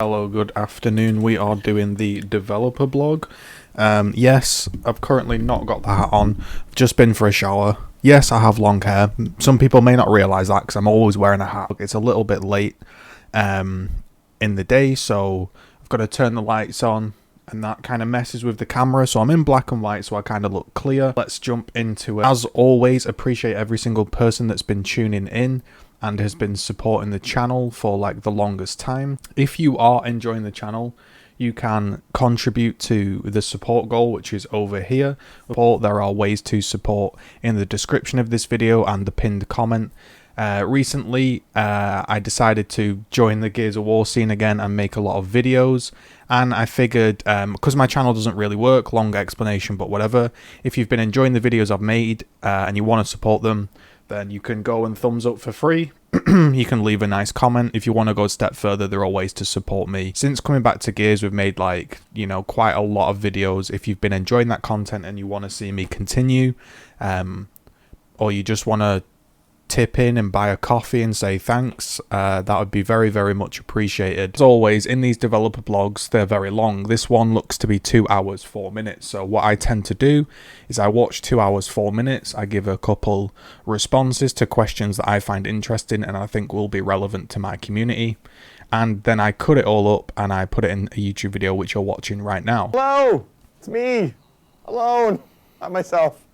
Hello, good afternoon. We are doing the developer blog. Yes, I've currently not got the hat on. I've just been for a shower. Yes, I have long hair. Some people may not realise that because I'm always wearing a hat. It's a little bit late in the day, so I've got to turn the lights on and that kind of messes with the camera. So I'm in black and white, so I kind of look clear. Let's jump into it. As always, appreciate every single person that's been tuning in and has been supporting the channel for like the longest time. If you are enjoying the channel, you can contribute to the support goal, which is over here. There are ways to support in the description of this video and the pinned comment. Recently, I decided to join the Gears of War scene again and make a lot of videos. And I figured, because my channel doesn't really work, long explanation, but whatever. If you've been enjoying the videos I've made and you want to support them, then you can go and thumbs up for free. You can leave a nice comment. If you want to go a step further, there are ways to support me. Since coming back to Gears, we've made quite a lot of videos. If you've been enjoying that content and you want to see me continue, or you just want to tip in and buy a coffee and say thanks, that would be very, very much appreciated. As always, in these developer blogs, they're very long. This one looks to be 2 hours 4 minutes. So what I tend to do is I watch 2 hours 4 minutes. I give a couple responses to questions that I find interesting and I think will be relevant to my community, and then I cut it all up and I put it in a YouTube video, which you're watching right now. Hello, it's me, alone, not myself.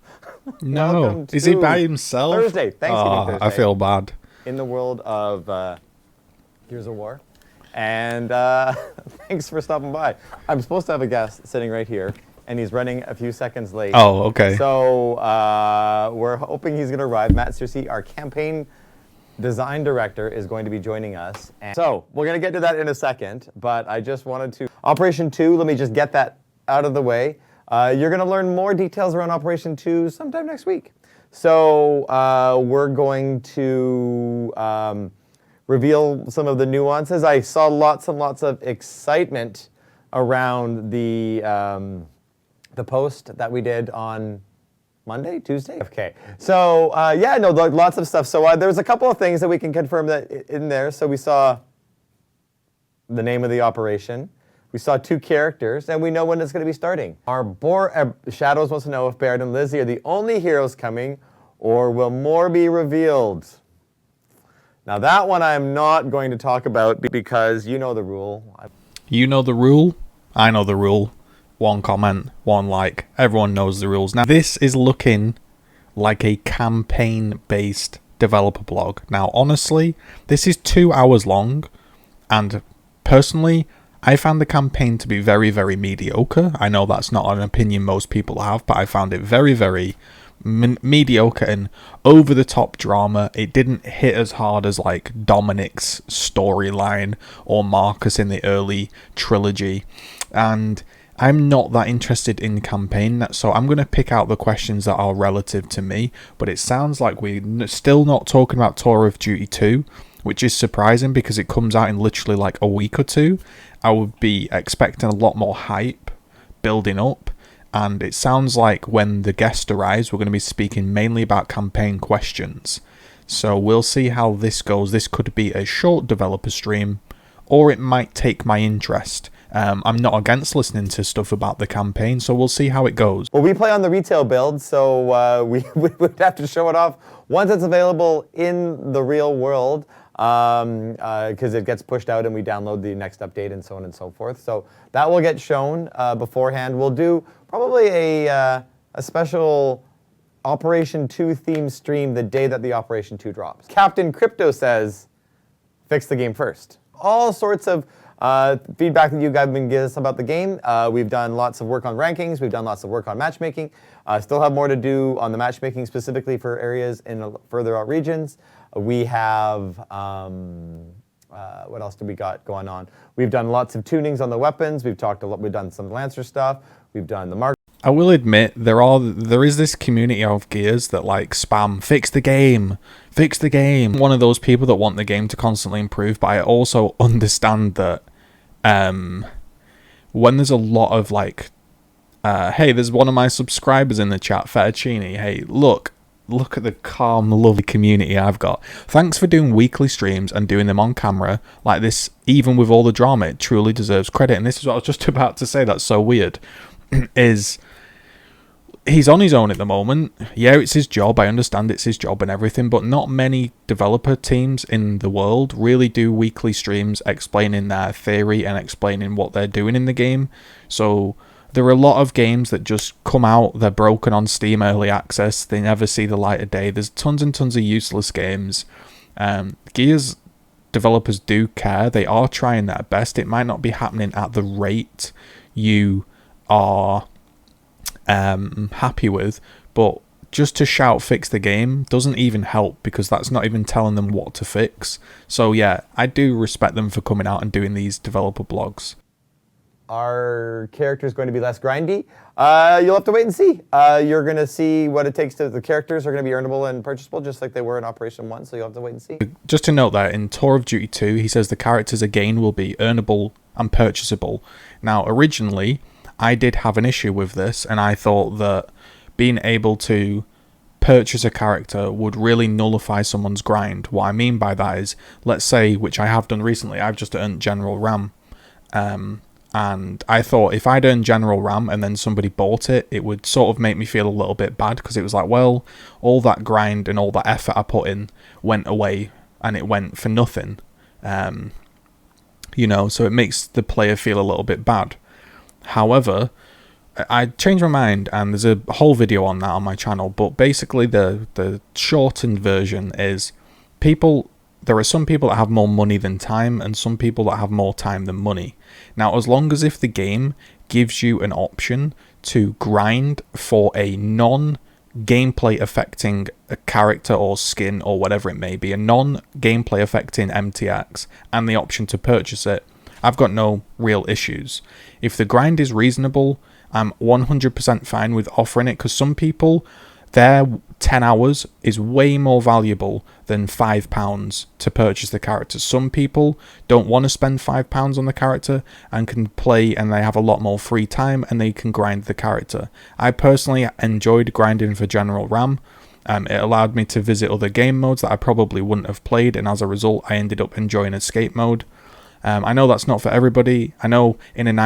No, is he by himself? Thursday, Thanksgiving Thursday. I feel bad. In the world of Gears of War, and thanks for stopping by. I'm supposed to have a guest sitting right here, and he's running a few seconds late. Oh, okay. So we're hoping he's going to arrive. Matt Cersei, our campaign design director, is going to be joining us. And so we're going to get to that in a second, but I just wanted to... Operation 2, let me just get that out of the way. You're going to learn more details around Operation 2 sometime next week. So we're going to reveal some of the nuances. I saw lots and lots of excitement around the post that we did on Monday, Tuesday? Okay. So yeah, no, lots of stuff. So there's a couple of things that we can confirm that in there. So we saw the name of the operation. We saw 2 characters, and we know when it's going to be starting. Shadows wants to know if Baird and Lizzie are the only heroes coming, or will more be revealed? Now that one I'm not going to talk about because you know the rule. You know the rule? I know the rule. 1 comment, 1 like. Everyone knows the rules. Now this is looking like a campaign-based developer blog. Now honestly, this is 2 hours long, and personally, I found the campaign to be very, very mediocre. I know that's not an opinion most people have, but I found it very, very mediocre and over-the-top drama. It didn't hit as hard as like Dominic's storyline or Marcus in the early trilogy. And I'm not that interested in campaign, so I'm going to pick out the questions that are relative to me. But it sounds like we're still not talking about Tour of Duty 2, which is surprising because it comes out in literally like a week or 2. I would be expecting a lot more hype building up, and it sounds like when the guest arrives, we're going to be speaking mainly about campaign questions. So we'll see how this goes. This could be a short developer stream, or it might take my interest. I'm not against listening to stuff about the campaign, so we'll see how it goes. Well, we play on the retail build, so we would have to show it off once it's available in the real world. Because it gets pushed out and we download the next update and so on and so forth. So that will get shown beforehand. We'll do probably a special Operation 2 theme stream the day that the Operation 2 drops. Captain Crypto says, fix the game first. All sorts of feedback that you guys have been giving us about the game. We've done lots of work on rankings. We've done lots of work on matchmaking. Still have more to do on the matchmaking specifically for areas in further out regions. We have, what else do we got going on? We've done lots of tunings on the weapons. We've talked a lot. We've done some Lancer stuff. We've done the mark. I will admit there is this community of Gears that like spam fix the game. One of those people that want the game to constantly improve, but I also understand that when there's a lot of like, hey, there's one of my subscribers in the chat, Fettuccine. Hey, look, look at the calm, lovely community I've got. Thanks for doing weekly streams and doing them on camera like this, even with all the drama. It truly deserves credit. And this is what I was just about to say. That's so weird. Is he's on his own at the moment. Yeah, it's his job. I understand it's his job and everything, but not many developer teams in the world really do weekly streams explaining their theory and explaining what they're doing in the game. So there are a lot of games that just come out, they're broken on Steam Early Access, they never see the light of day. There's tons and tons of useless games. Gears developers do care. They are trying their best. It might not be happening at the rate you are happy with, but just to shout fix the game doesn't even help, because that's not even telling them what to fix. So yeah, I do respect them for coming out and doing these developer blogs. Our character is going to be less grindy. You'll have to wait and see. You're going to see what it takes to. The characters are going to be earnable and purchasable, just like they were in Operation 1, so you'll have to wait and see. Just to note that in Tour of Duty 2, he says the characters again will be earnable and purchasable. Now, originally, I did have an issue with this, and I thought that being able to purchase a character would really nullify someone's grind. What I mean by that is, let's say, which I have done recently, I've just earned General Ram. And I thought if I'd earned General Ram and then somebody bought it, it would sort of make me feel a little bit bad, because it was like, well, all that grind and all that effort I put in went away and it went for nothing. So it makes the player feel a little bit bad. However, I changed my mind, and there's a whole video on that on my channel, but basically the shortened version is there are some people that have more money than time, and some people that have more time than money. Now, as long as if the game gives you an option to grind for a non-gameplay affecting a character or skin or whatever it may be, a non-gameplay affecting MTX, and the option to purchase it, I've got no real issues. If the grind is reasonable, I'm 100% fine with offering it, because some people, their 10 hours is way more valuable than £5 to purchase the character. Some people don't want to spend £5 on the character and can play, and they have a lot more free time and they can grind the character. I personally enjoyed grinding for General Ram. It allowed me to visit other game modes that I probably wouldn't have played, and as a result I ended up enjoying escape mode. I know that's not for everybody. I know in an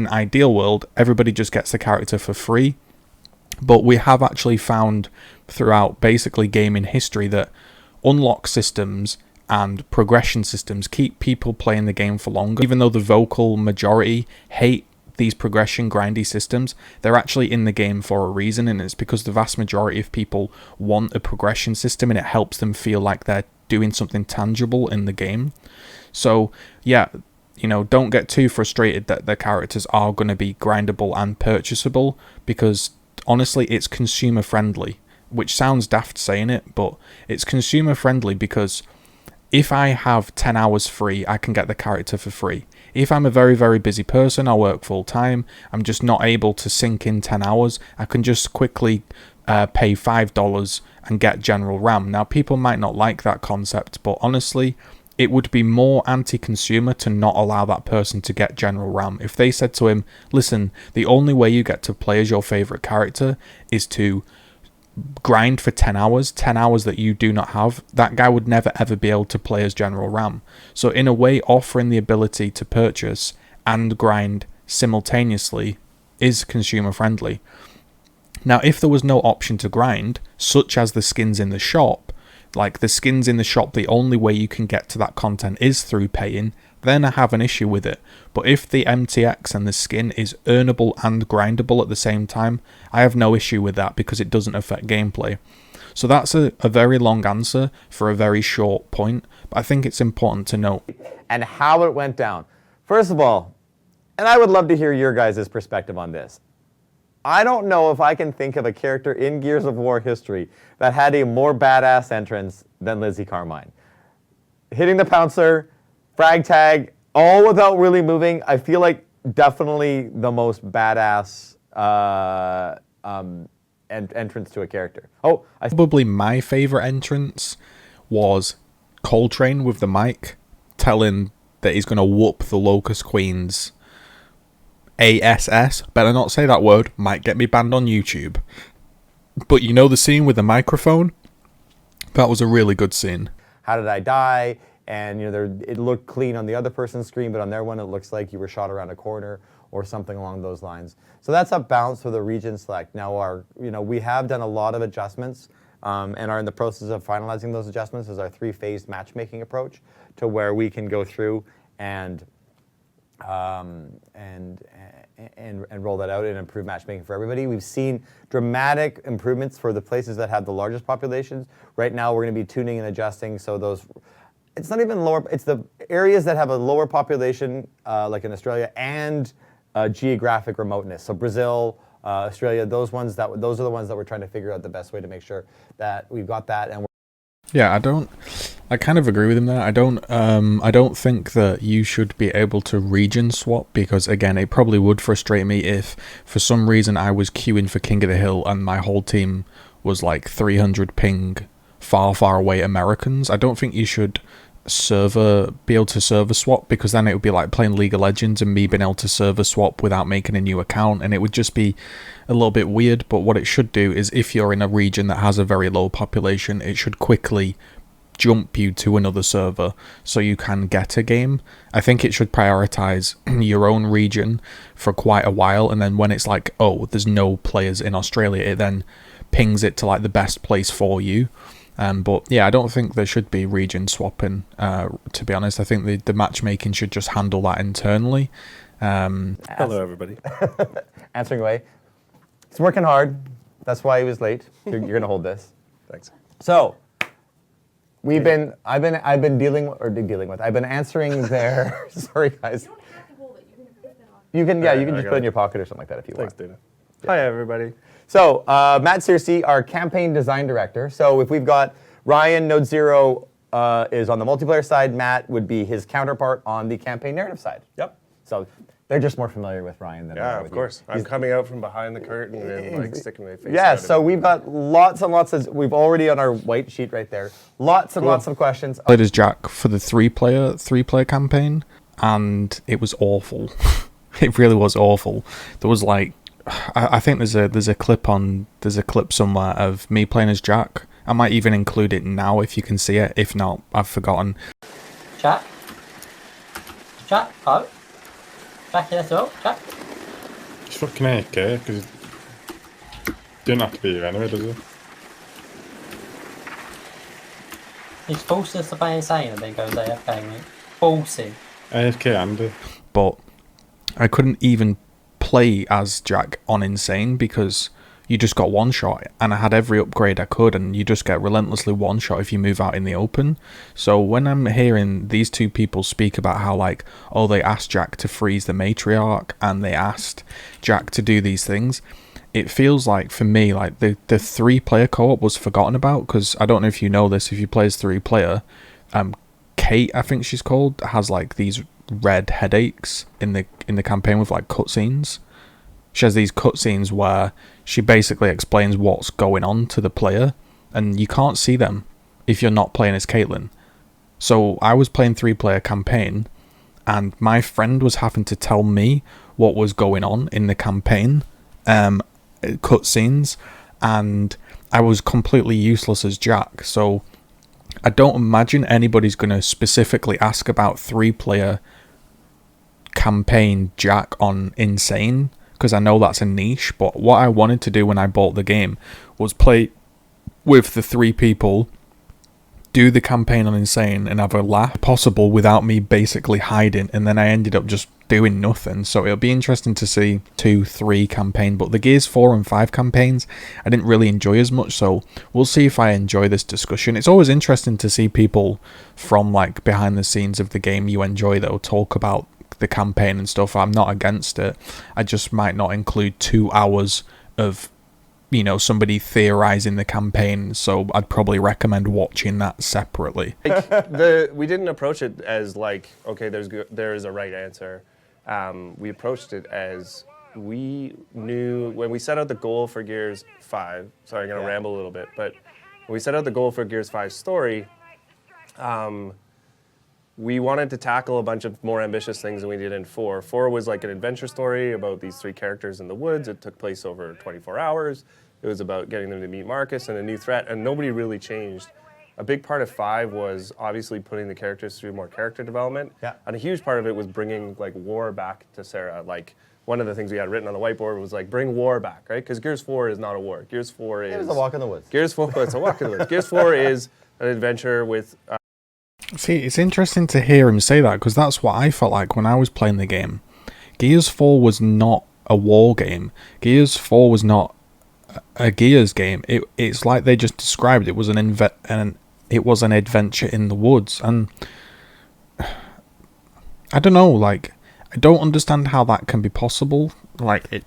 ideal world everybody just gets the character for free. But we have actually found throughout basically gaming history that unlock systems and progression systems keep people playing the game for longer. Even though the vocal majority hate these progression grindy systems, they're actually in the game for a reason, and it's because the vast majority of people want a progression system and it helps them feel like they're doing something tangible in the game. So yeah, don't get too frustrated that the characters are going to be grindable and purchasable, because honestly, it's consumer friendly, which sounds daft saying it, but it's consumer friendly because if I have 10 hours free, I can get the character for free. If I'm a very, very busy person, I work full time, I'm just not able to sink in 10 hours, I can just quickly pay $5 and get General Ram. Now, people might not like that concept, but honestly, it would be more anti-consumer to not allow that person to get General Ram. If they said to him, listen, the only way you get to play as your favourite character is to grind for 10 hours that you do not have, that guy would never ever be able to play as General Ram. So in a way, offering the ability to purchase and grind simultaneously is consumer friendly. Now, if there was no option to grind, such as the skins in the shop, like the skins in the shop, the only way you can get to that content is through paying, then I have an issue with it. But if the MTX and the skin is earnable and grindable at the same time, I have no issue with that because it doesn't affect gameplay. So that's a very long answer for a very short point, but I think it's important to note. And how it went down. First of all, and I would love to hear your guys' perspective on this. I don't know if I can think of a character in Gears of War history that had a more badass entrance than Lizzie Carmine. Hitting the pouncer, frag tag, all without really moving. I feel like definitely the most badass entrance to a character. Probably my favorite entrance was Coltrane with the mic telling that he's going to whoop the Locust Queen's ASS. Better not say that word, might get me banned on YouTube. But you know the scene with the microphone? That was a really good scene. How did I die? And it looked clean on the other person's screen, but on their one it looks like you were shot around a corner or something along those lines. So that's up balanced for the region select. Now we have done a lot of adjustments and are in the process of finalizing those adjustments as our 3-phase matchmaking approach to where we can go through and roll that out and improve matchmaking for everybody. We've seen dramatic improvements for the places that have the largest populations. Right now we're going to be tuning and adjusting so those, it's not even lower, it's the areas that have a lower population like in Australia and geographic remoteness. So Brazil, Australia, those are the ones that we're trying to figure out the best way to make sure that we've got that. And I kind of agree with him there. I don't think that you should be able to region swap because, again, it probably would frustrate me if for some reason I was queuing for King of the Hill and my whole team was like 300 ping far, far away Americans. I don't think you should be able to server swap because then it would be like playing League of Legends and me being able to server swap without making a new account, and it would just be a little bit weird. But what it should do is if you're in a region that has a very low population, it should quickly jump you to another server so you can get a game. I think it should prioritize your own region for quite a while, and then when it's like, oh, there's no players in Australia, it then pings it to like the best place for you. But yeah, I don't think there should be region swapping, to be honest. I think the matchmaking should just handle that internally. Hello, everybody. Answering away. He's working hard. That's why he was late. You're going to hold this. Thanks. So, I've been answering their, sorry guys. You don't have to hold it. You can put it on. You can just put it in your pocket or something like that if you Thanks, want. Dana. Hi, everybody. So, Matt Searcy, our campaign design director. So if we've got Ryan, Node Zero is on the multiplayer side, Matt would be his counterpart on the campaign narrative side. Yep. So they're just more familiar with Ryan than I Yeah, are of with course. you. I'm coming out from behind the curtain and like sticking my face Yeah, out so of it. we've got lots and lots of, we've already on our white sheet right there, lots and lots of questions. Played as Jack for the three-player campaign, and it was awful. It really was awful. There was like, I think there's a clip somewhere of me playing as Jack. I might even include it now if you can see it. If not, I've forgotten. Jack? Oh? Jack here as well? Jack? It's fucking AK, because it didn't have to be here anyway, does it? He's forcing us to play insane and then goes AFK, mate. Forcing. AFK and But I couldn't even play as Jack on Insane because you just got one shot, and I had every upgrade I could, and you just get relentlessly one shot if you move out in the open. So when I'm hearing these two people speak about how like, oh, they asked Jack to freeze the matriarch and they asked Jack to do these things, it feels like for me like the 3-player co-op was forgotten about, because I don't know if you know this, if you play as 3-player, Kate, I think she's called, has like these red headaches in the campaign with like cutscenes. She has these cutscenes where she basically explains what's going on to the player, and you can't see them if you're not playing as Caitlyn. So I was playing 3-player campaign, and my friend was having to tell me what was going on in the campaign cutscenes, and I was completely useless as Jack. So I don't imagine anybody's going to specifically ask about 3-player campaign Jack on Insane, because I know that's a niche. But what I wanted to do when I bought the game was play with the 3 people, do the campaign on Insane, and have a laugh possible without me basically hiding. And then I ended up just doing nothing. So it'll be interesting to see 2, 3 campaign. But the Gears 4 and 5 campaigns I didn't really enjoy as much, so we'll see if I enjoy this discussion. It's always interesting to see people from like behind the scenes of the game you enjoy though talk about the campaign and stuff. I'm not against it. I just might not include 2 hours of, you know, somebody theorizing the campaign, so I'd probably recommend watching that separately. We didn't approach it as like, okay, there is a right answer. We approached it as we knew when we set out the goal for Gears 5. Sorry, I'm going to ramble a little bit, but when we set out the goal for Gears 5 story, we wanted to tackle a bunch of more ambitious things than we did in 4. 4 was like an adventure story about these 3 characters in the woods. It took place over 24 hours. It was about getting them to meet Marcus and a new threat, and nobody really changed. A big part of 5 was obviously putting the characters through more character development. Yeah. And a huge part of it was bringing like war back to Sarah. Like one of the things we had written on the whiteboard was like bring war back, right? Because Gears 4 is not a war. Gears 4 is It was a walk in the woods. Gears 4 it's a walk in the woods. Gears 4 is an adventure with See, it's interesting to hear him say that, because that's what I felt like when I was playing the game. Gears 4 was not a war game. Gears 4 was not a Gears game. It's like they just described it was an adventure in the woods, and I don't know, like, I don't understand how that can be possible. Like,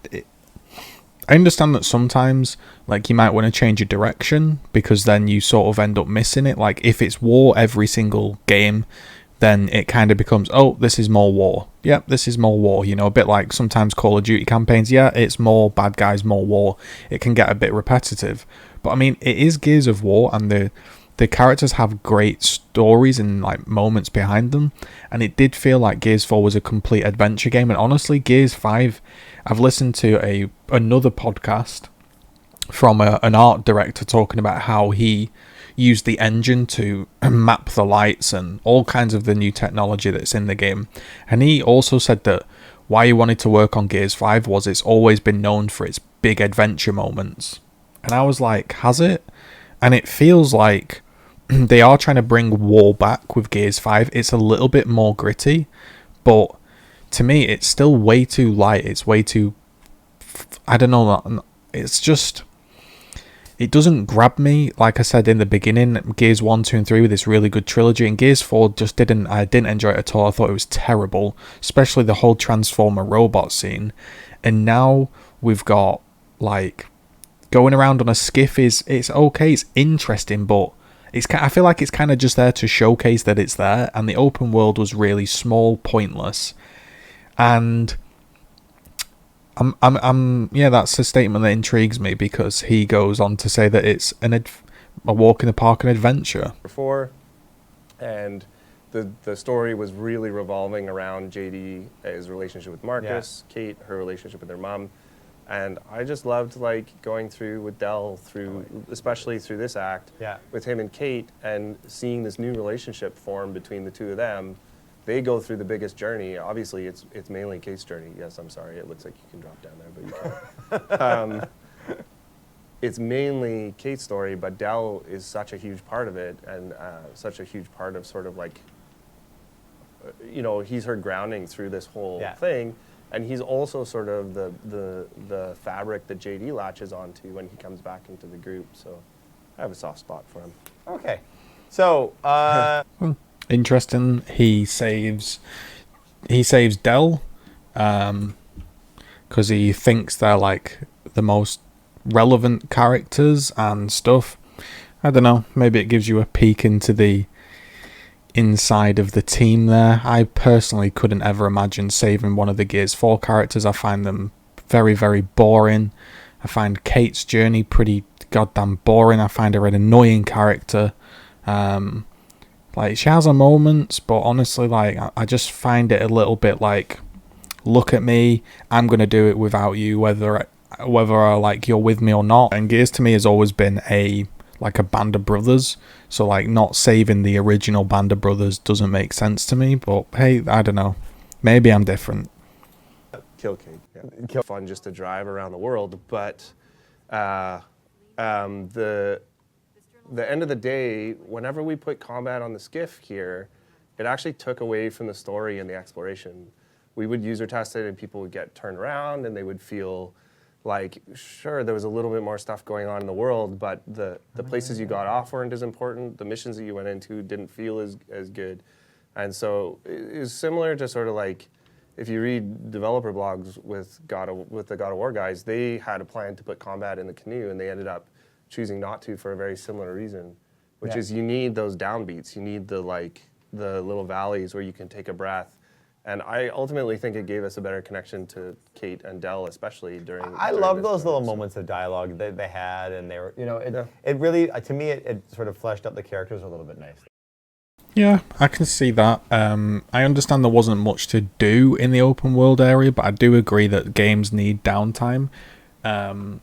I understand that sometimes, like, you might want to change your direction, because then you sort of end up missing it. Like, if it's war every single game, then it kind of becomes, oh, this is more war. Yep, this is more war. You know, a bit like sometimes Call of Duty campaigns. Yeah, it's more bad guys, more war. It can get a bit repetitive. But, I mean, it is Gears of War, and the characters have great stories and like moments behind them, and it did feel like Gears 4 was a complete adventure game. And honestly, Gears 5, I've listened to another podcast from an art director talking about how he used the engine to map the lights and all kinds of the new technology that's in the game. And he also said that why he wanted to work on Gears 5 was it's always been known for its big adventure moments. And I was like, has it? And it feels like they are trying to bring war back with Gears 5. It's a little bit more gritty, but to me, it's still way too light. It's way too... I don't know. It's just... It doesn't grab me. Like I said in the beginning, Gears 1, 2, and 3 with this really good trilogy, and Gears 4 just didn't... I didn't enjoy it at all. I thought it was terrible, especially the whole Transformer robot scene. And now we've got, like... Going around on a skiff it's okay, it's interesting, but I feel like it's kind of just there to showcase that it's there, and the open world was really small, pointless, and yeah, that's a statement that intrigues me, because he goes on to say that it's a walk in the park, an adventure. before, and the story was really revolving around JD, his relationship with Marcus, Kate, her relationship with her mom. And I just loved like going through with Dell especially through this act, with him and Kate, and seeing this new relationship form between the two of them. They go through the biggest journey. Obviously, it's mainly Kate's journey. Yes, I'm sorry. It looks like you can drop down there, but you can't. It's mainly Kate's story, but Dell is such a huge part of it, and such a huge part of sort of like, you know, he's her grounding through this whole thing. And he's also sort of the fabric that JD latches onto when he comes back into the group. So I have a soft spot for him. Okay. So, interesting. He saves Dell, because he thinks they're like the most relevant characters and stuff. I don't know. Maybe it gives you a peek into the inside of the team there. I personally couldn't ever imagine saving one of the Gears 4 characters. I find them very, very boring. I find Kate's journey pretty goddamn boring. I find her an annoying character. Like, she has her moments, but honestly, like, I just find it a little bit like, look at me, I'm gonna do it without you, whether like you're with me or not. And Gears to me has always been a band of brothers, so like not saving the original band of brothers doesn't make sense to me. But hey, I don't know, maybe I'm different. Kill Kate. Yeah. Fun just to drive around the world, but the end of the day, whenever we put combat on the skiff here, it actually took away from the story and the exploration. We would user test it, and people would get turned around, and they would feel like, sure, there was a little bit more stuff going on in the world, but the places you got off weren't as important. The missions that you went into didn't feel as good. And so it was similar to sort of like, if you read developer blogs with the God of War guys, they had a plan to put combat in the canoe, and they ended up choosing not to for a very similar reason, which is you need those downbeats. You need the little valleys where you can take a breath. And I ultimately think it gave us a better connection to Kate and Dell, especially during. I love those little moments of dialogue that they had, and they were, you know, it really, to me, it sort of fleshed up the characters a little bit nicely. Yeah, I can see that. I understand there wasn't much to do in the open world area, but I do agree that games need downtime.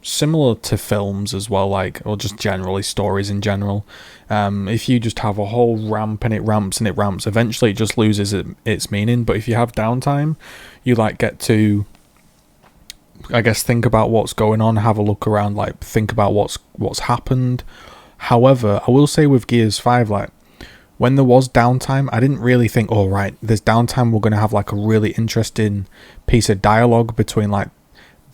similar to films as well, like, or just generally stories in general. If you just have a whole ramp and it ramps and it ramps, eventually it just loses its meaning. But if you have downtime, you like get to, I guess, think about what's going on, have a look around, like think about what's happened. However, I will say with Gears 5, like, when there was downtime, I didn't really think, oh right, there's downtime, we're going to have like a really interesting piece of dialogue between like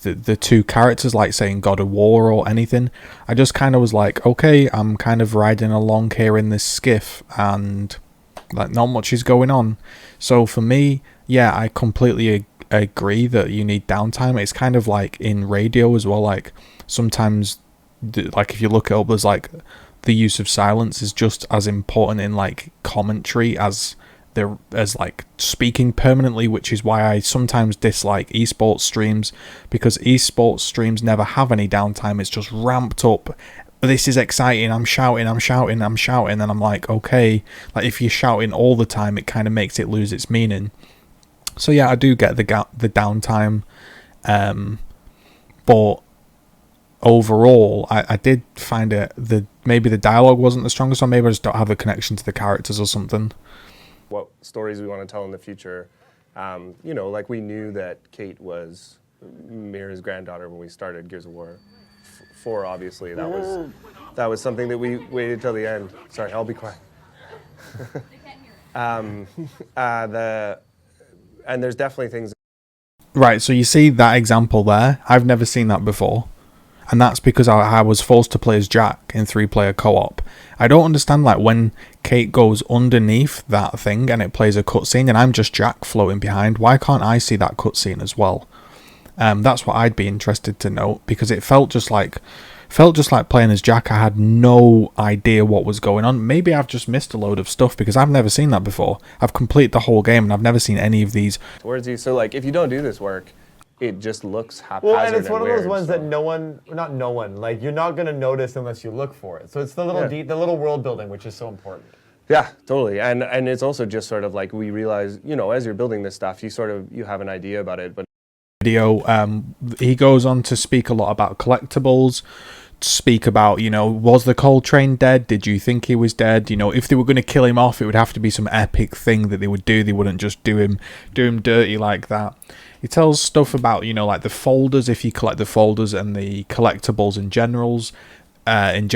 the two characters, like saying God of War or anything. I just kind of was like, okay, I'm kind of riding along here in this skiff and like not much is going on. So for me, yeah, I completely agree that you need downtime. It's kind of like in radio as well, like sometimes like if you look it up, there's like the use of silence is just as important in like commentary as like speaking permanently, which is why I sometimes dislike esports streams, because esports streams never have any downtime. It's just ramped up. This is exciting, I'm shouting, and I'm like, okay, like if you're shouting all the time, it kind of makes it lose its meaning. So yeah, I do get the downtime, but overall, I did find maybe the dialogue wasn't the strongest, or maybe I just don't have a connection to the characters or something. What stories we want to tell in the future. You know, like we knew that Kate was Mira's granddaughter when we started Gears of War 4, obviously. That was something that we waited till the end. Sorry, I'll be quiet. And there's definitely things. Right, so you see that example there? I've never seen that before. And that's because I was forced to play as Jack in 3-player co-op. I don't understand, like, when Kate goes underneath that thing and it plays a cutscene and I'm just Jack floating behind, why can't I see that cutscene as well? That's what I'd be interested to know, because it felt just like playing as Jack. I had no idea what was going on. Maybe I've just missed a load of stuff because I've never seen that before. I've completed the whole game and I've never seen any of these. So, like, if you don't do this work, it just looks haphazard. Well, and it's one of those weird, ones that not no one, like you're not gonna notice unless you look for it. So it's the little world building which is so important. Yeah, totally. And it's also just sort of like we realize, you know, as you're building this stuff, you have an idea about it, but Video, he goes on to speak a lot about collectibles, speak about, you know, was the Coltrane dead? Did you think he was dead? You know, if they were going to kill him off, it would have to be some epic thing that they would do. They wouldn't just do him dirty like that. He tells stuff about, you know, like the folders, if you collect the folders and the collectibles in general, and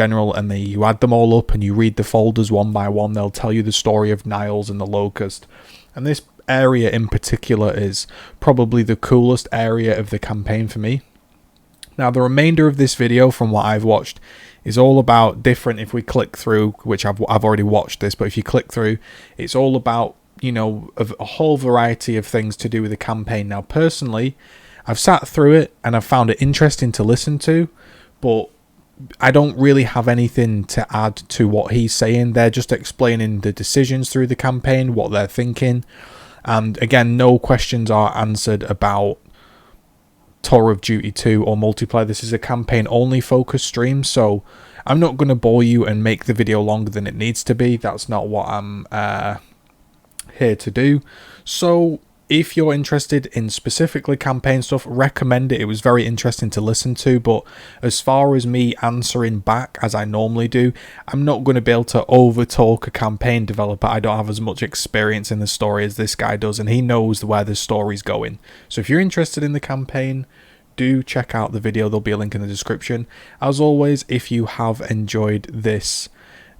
you add them all up and you read the folders one by one, they'll tell you the story of Niles and the Locust. And this area in particular is probably the coolest area of the campaign for me. Now, the remainder of this video, from what I've watched, is all about different. If we click through, which I've already watched this, but if you click through, it's all about, you know, a whole variety of things to do with the campaign. Now, personally, I've sat through it and I've found it interesting to listen to, but I don't really have anything to add to what he's saying. They're just explaining the decisions through the campaign, what they're thinking. And again, no questions are answered about Tour of Duty 2 or multiplayer. This is a campaign only focused stream, so I'm not going to bore you and make the video longer than it needs to be. That's not what I'm here to do. So if you're interested in specifically campaign stuff, recommend it. It was very interesting to listen to, but as far as me answering back as I normally do, I'm not going to be able to over talk a campaign developer. I don't have as much experience in the story as this guy does, and he knows where the story's going. So if you're interested in the campaign, do check out the video. There'll be a link in the description. As always, if you have enjoyed this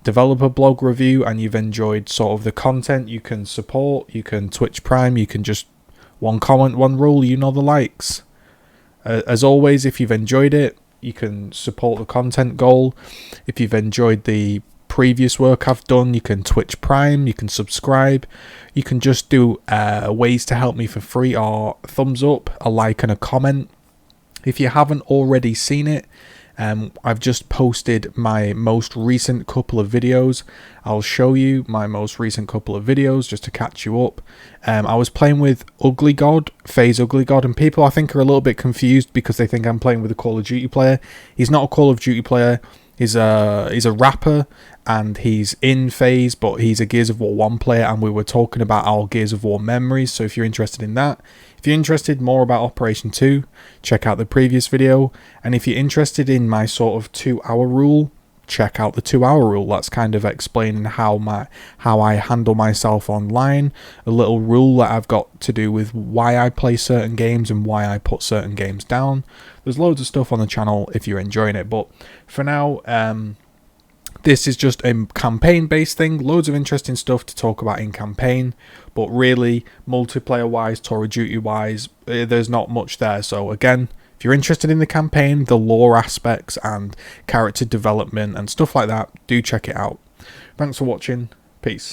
developer blog review and you've enjoyed sort of the content, you can support, you can Twitch Prime, you can just one comment, one rule, you know the likes. As always, if you've enjoyed it, you can support the content goal. If you've enjoyed the previous work I've done, you can Twitch Prime, you can subscribe, you can just do ways to help me for free, or thumbs up, a like and a comment. If you haven't already seen it, I've just posted my most recent couple of videos. I'll show you my most recent couple of videos just to catch you up. I was playing with Ugly God, FaZe Ugly God, and people I think are a little bit confused because they think I'm playing with a Call of Duty player. He's not a Call of Duty player. He's a rapper, and he's in phase, but he's a Gears of War 1 player, and we were talking about our Gears of War memories. So if you're interested in that, if you're interested more about Operation 2, check out the previous video. And if you're interested in my sort of 2-hour rule, check out the 2-hour rule. That's kind of explaining how I handle myself online, a little rule that I've got to do with why I play certain games and why I put certain games down. There's loads of stuff on the channel if you're enjoying it, but for now, this is just a campaign-based thing. Loads of interesting stuff to talk about in campaign, but really, multiplayer-wise, Tour of Duty-wise, there's not much there. So again, if you're interested in the campaign, the lore aspects and character development and stuff like that, do check it out. Thanks for watching. Peace.